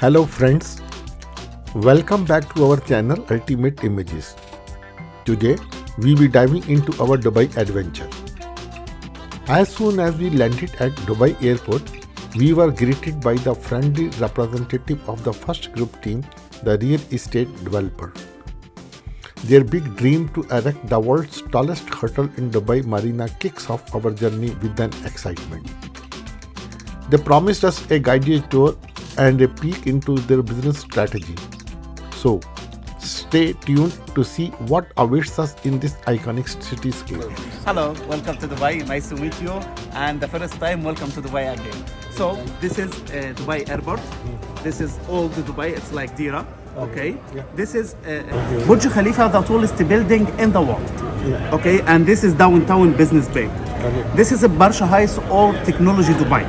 Hello friends, welcome back to our channel Ultimate Images. Today we will be diving into our Dubai adventure. As soon as we landed at Dubai airport, we were greeted by the friendly representative of the first group team, the real estate developer. Their big dream to erect the world's tallest hotel in Dubai Marina kicks off our journey with an excitement. They promised us a guided tour and a peek into their business strategy. So, stay tuned to see what awaits us in this iconic cityscape. Hello, welcome to Dubai. Nice to meet you. And the first time, welcome to Dubai again. So this is Dubai Airport. This is old Dubai. It's like Dira. Okay. This is Burj Khalifa, the tallest building in the world. Okay. And this is downtown Business Bay. This is a Barsha Heights or Technology Dubai.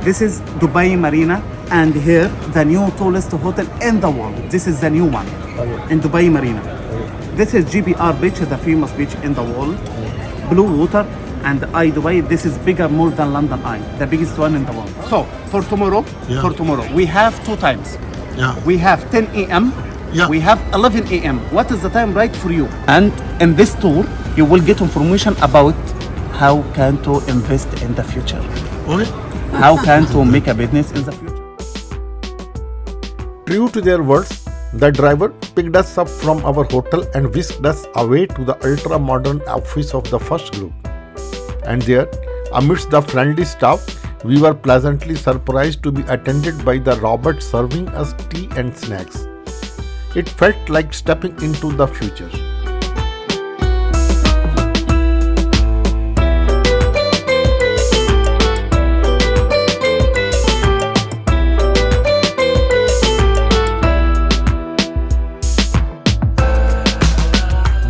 This is Dubai Marina, and here the new tallest hotel in the world. This is the new one in Dubai Marina. This is GBR Beach, the famous beach in the world. Blue water and Eye Dubai. This is bigger more than London Eye, the biggest one in the world. So for tomorrow, we have two times. We have 10 a.m. We have 11 a.m. What is the time right for you? And in this tour, you will get information about how can to invest in the future. How can to make a business in the future. True to their words, the driver picked us up from our hotel and whisked us away to the ultra-modern office of the first group. And there, amidst the friendly staff, we were pleasantly surprised to be attended by the robot serving us tea and snacks. It felt like stepping into the future.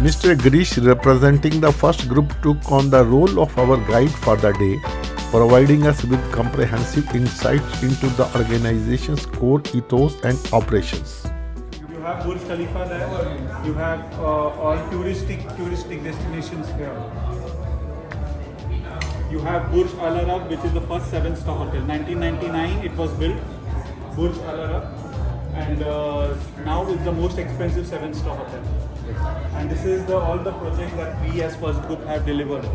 Mr. Girish, representing the first group, took on the role of our guide for the day, providing us with comprehensive insights into the organization's core ethos and operations. You have Burj Khalifa there. You have all touristic destinations here. You have Burj Al Arab, which is the first 7-star hotel. 1999 it was built, Burj Al Arab, and now it's the most expensive 7-star hotel. And this is all the projects that we as first group have delivered.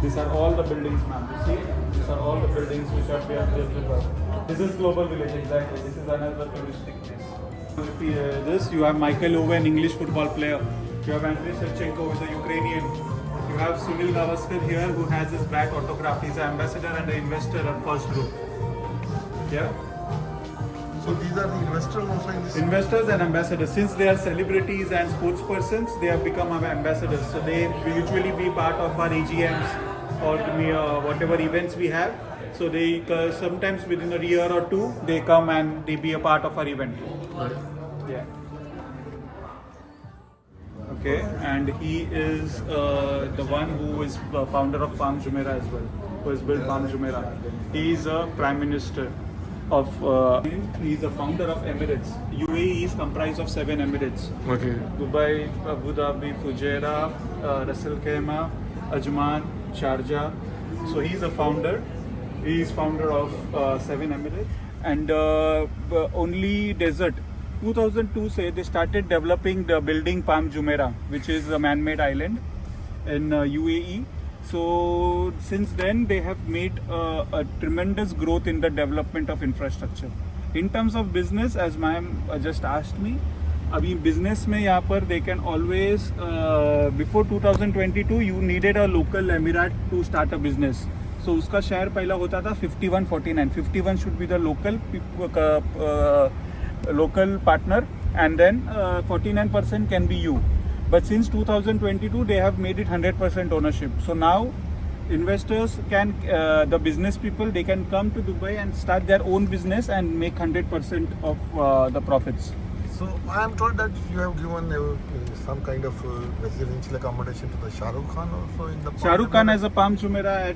These are all the buildings, ma'am. You see, these are all the buildings which we have delivered. This is Global Village, exactly. This is another touristic place. This, you have Michael Owen, English football player. You have Andriy Shevchenko, who is a Ukrainian. You have Sunil Gavaskar here, who has his back autographed. He's an ambassador and an investor at first group. Yeah. So these are the investors also in this? Investors and ambassadors. Since they are celebrities and sports persons, they have become our ambassadors. So they usually be part of our AGMs or whatever events we have. So they sometimes within a year or two, they come and they be a part of our event. Yeah. Okay, and he is the one who is the founder of Palm Jumeirah as well, who has built Palm Jumeirah. He is a prime minister of he is the founder of Emirates. UAE is comprised of 7 Emirates. Okay. Dubai, Abu Dhabi, Fujairah, Ras Al Khaimah, Ajman, Sharjah. So he is a founder. He is founder of 7 Emirates. And only desert. 2002 say they started developing the building Palm Jumeirah, which is a man-made island in UAE. So since then they have made a tremendous growth in the development of infrastructure. In terms of business, as ma'am just asked me, abhi business mein yahan par they can always before 2022 you needed a local emirate to start a business. So uska share pehla hota tha 51-49. 51 should be the local partner, and then 49% can be you. But since 2022, they have made it 100% ownership. So now, investors can, the business people, they can come to Dubai and start their own business and make 100% of the profits. So I am told that you have given some kind of residential accommodation to the Shah Rukh Khan also in the Shah Rukh Khan has a Palm Jumeirah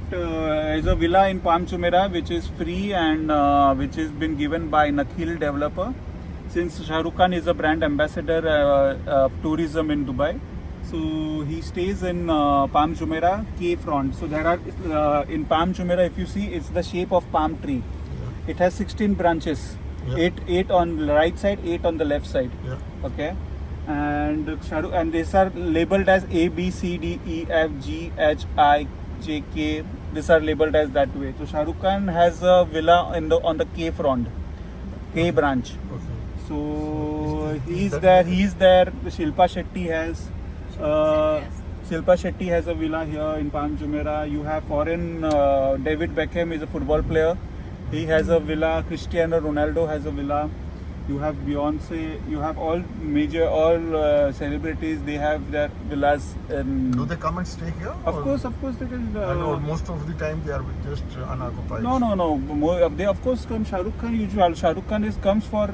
has a villa in Palm Jumeirah which is free and which has been given by Nakhil developer. Since Shah Rukh Khan is a brand ambassador of tourism in Dubai, so he stays in Palm Jumeirah K front. So there are in Palm Jumeirah, if you see, it's the shape of palm tree. It has 16 branches. Yeah. Eight on the right side, 8 on the left side. Yeah. Okay. And Shahrukh, and these are labeled as A, B, C, D, E, F, G, H, I, J, K. These are labeled as that way. So Shahrukh Khan has a villa on the K front, K branch. Okay. So he's there. Shilpa Shetty has. Shilpa Shetty has a villa here in Palm Jumeirah. You have foreign David Beckham is a football player. He has a villa. Cristiano Ronaldo has a villa. You have Beyonce. You have all celebrities. They have their villas. Do they come and stay here? Of or- course, they can. or most of the time they are just unoccupied. No. They of course come. Shah Rukh Khan usual. Shah Rukh Khan comes for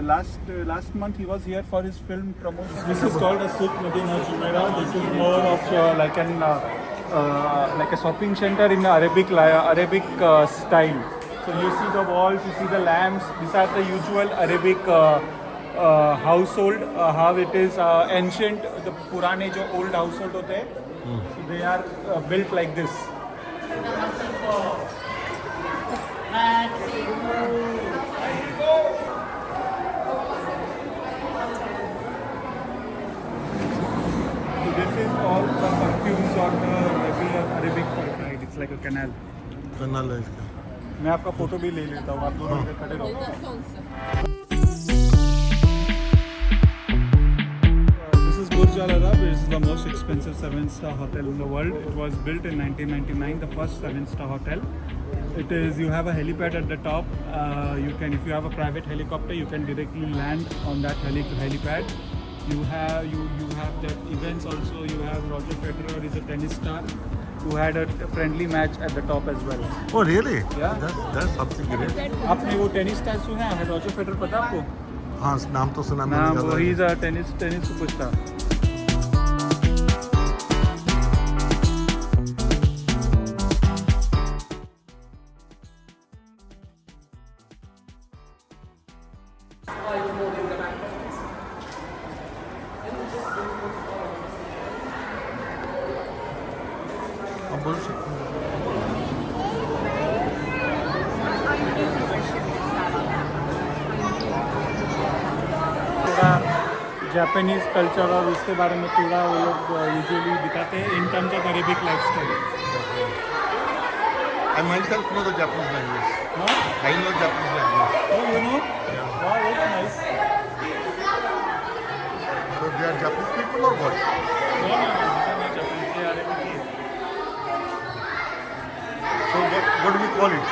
last month. He was here for his film promotion. This is called a Souk Medina Jumeirah. This is more of like a shopping center in Arabic style. So you see the walls, you see the lamps. These are the usual Arabic household. How it is ancient, the पुराने जो old household होते हैं. So they are built like this. So this is all the perfumes or the regular Arabic perfume. It's like a canal. Canal है इसका. मैं आपका photo भी ले लेता हूँ. आप दोनों इधर खड़े रहो. This is Burj Al Arab. This is the most expensive 7-star hotel in the world. It was built in 1999, the first 7-star hotel. It is. You have a helipad at the top. You can, if you have a private helicopter, you can directly land on that helipad. You have that events also. You have Roger Federer is a tennis star who had a friendly match at the top as well. Oh really? Yeah. That's something great. आपने वो tennis star सुना है? Roger Federer पता आपको? हाँ नाम तो सुना मैंने नाम ज़्यादा. वो he is a tennis superstar. अब बोल सकते हैं. थोड़ा जापानीज कल्चर और उसके बारे में थोड़ा वो लोग यूजुअली दिखाते हैं in terms of Arabic lifestyle. I myself know the Japanese language. I know Japanese language. Oh, you know? Wow, that's nice. So they are Japanese people or what? No, Japanese. They are Arabic. So what do we call it?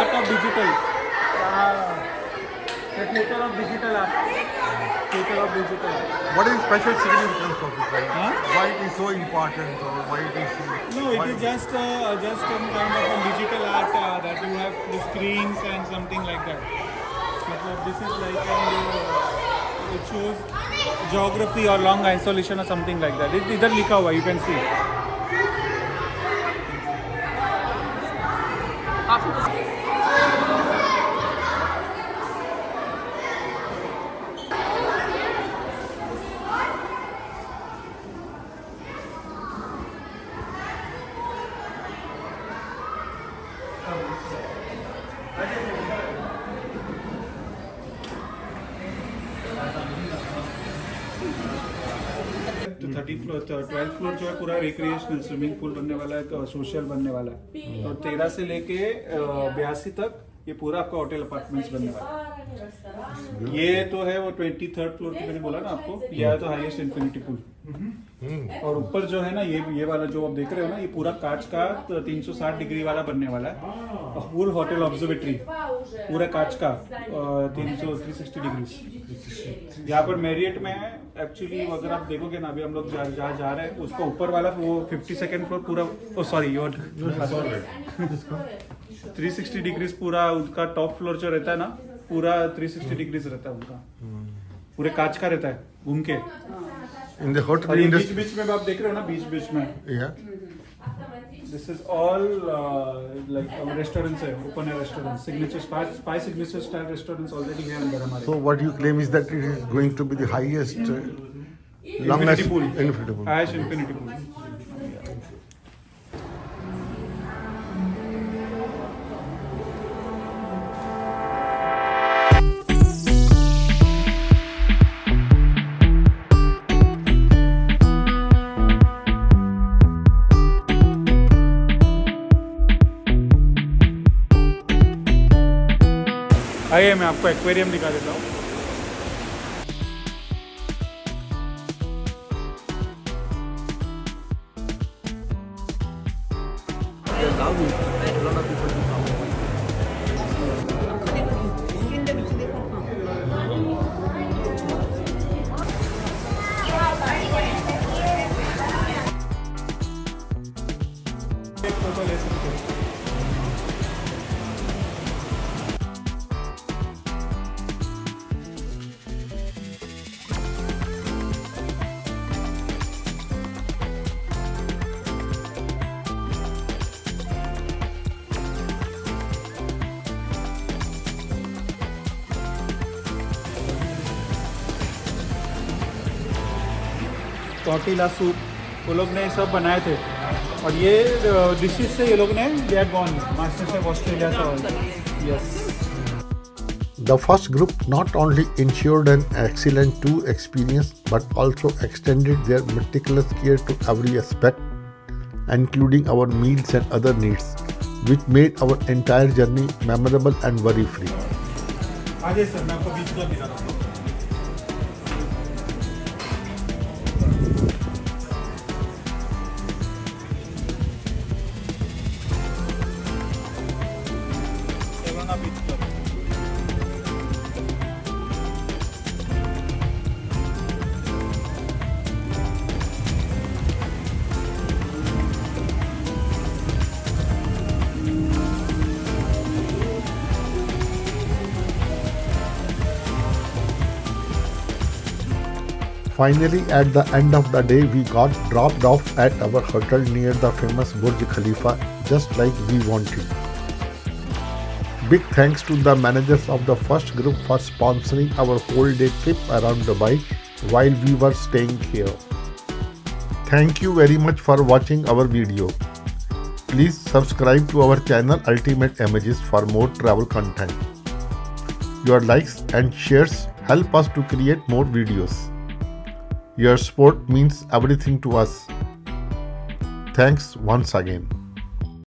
Art of digital. The theater of digital art. Theater of digital art. What is special significance of it? Right? Huh? Why it is so important or why it is? No, it is just some kind of a digital art that you have the screens and something like that. But this is like it shows geography or long isolation or something like that. It इधर लिखा हुआ, you can see. तो 12th floor जो है पूरा recreational swimming pool बनने वाला है, सोशल बनने वाला है. और 13 से लेके 82 तक ये पूरा आपका होटल अपार्टमेंट्स बनने वाला है. ये तो है वो 23rd फ्लोर की मैंने बोला ना आपको, ये है तो हाईएस्ट इन्फिनिटी पूल. और ऊपर जो है ना ये वाला जो आप देख रहे हो ना, ये पूरा कांच का 360 डिग्री वाला बनने वाला है. फुल होटल ऑब्जर्वेटरी पूरा कांच का 360 डिग्री. यहाँ पर मैरियट में है एक्चुअली. अगर आप देखोगे ना, अभी हम लोग जहाँ जा रहे हैं उसका ऊपर वाला वो 52nd फ्लोर पूरा, ओ सॉरी 360 डिग्रीज पूरा उसका टॉप फ्लोर जो रहता है ना, पूरा 360 डिग्रीज रहता है उनका, पूरे कांच का रहता है घूम के. In the hotel और ये industry. बीच में आप देख रहे हो ना, बीच में Yeah. This is all like restaurants है, open air restaurants. Signature 5 signature style restaurants already है अंदर हमारे. So what you claim is that it is going to be the highest Infinity pool. Infinity pool. Highest infinity pool. आइए मैं आपको aquarium दिखा देता हूँ। एक फोटो ले सकते हो। टॉर्टिला सूप वो लोग ने सब बनाए थे और ये डिशेज से ये लोग ने they are gone master chef Australia से। Yes The first group not only ensured an excellent tour experience but also extended their meticulous care to every aspect, including our meals and other needs, which made our entire journey memorable and worry-free. आ जाइए sir, मैं आपको बीच club दिखा रहा हूँ। सेलोना बीच club. Finally, at the end of the day, we got dropped off at our hotel near the famous Burj Khalifa, just like we wanted. Big thanks to the managers of the first group for sponsoring our whole day trip around Dubai while we were staying here. Thank you very much for watching our video. Please subscribe to our channel Ultimate Images for more travel content. Your likes and shares help us to create more videos. Your support means everything to us. Thanks once again.